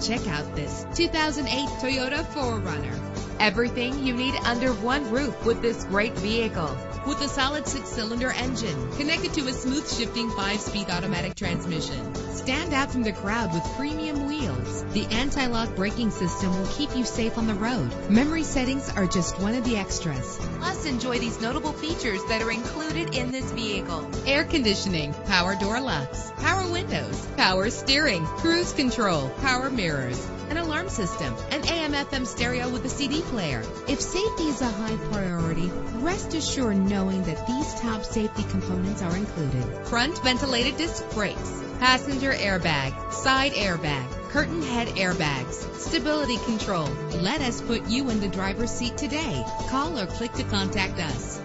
Check out this 2008 Toyota 4Runner. Everything you need under one roof with this great vehicle. With a solid 6-cylinder engine connected to a smooth shifting 5-speed automatic transmission. Stand out from the crowd with premium wheels. The anti-lock braking system will keep you safe on the road. Memory settings are just one of the extras. Plus, enjoy these notable features that are included in this vehicle: air conditioning, power door locks, power windows, power steering, cruise control, power mirrors, an alarm system, an AM/FM stereo with a CD player. If safety is a high priority, rest assured knowing that these top safety components are included: front ventilated disc brakes, passenger airbag, side airbag, curtain head airbags, stability control. Let us put you in the driver's seat today. Call or click to contact us.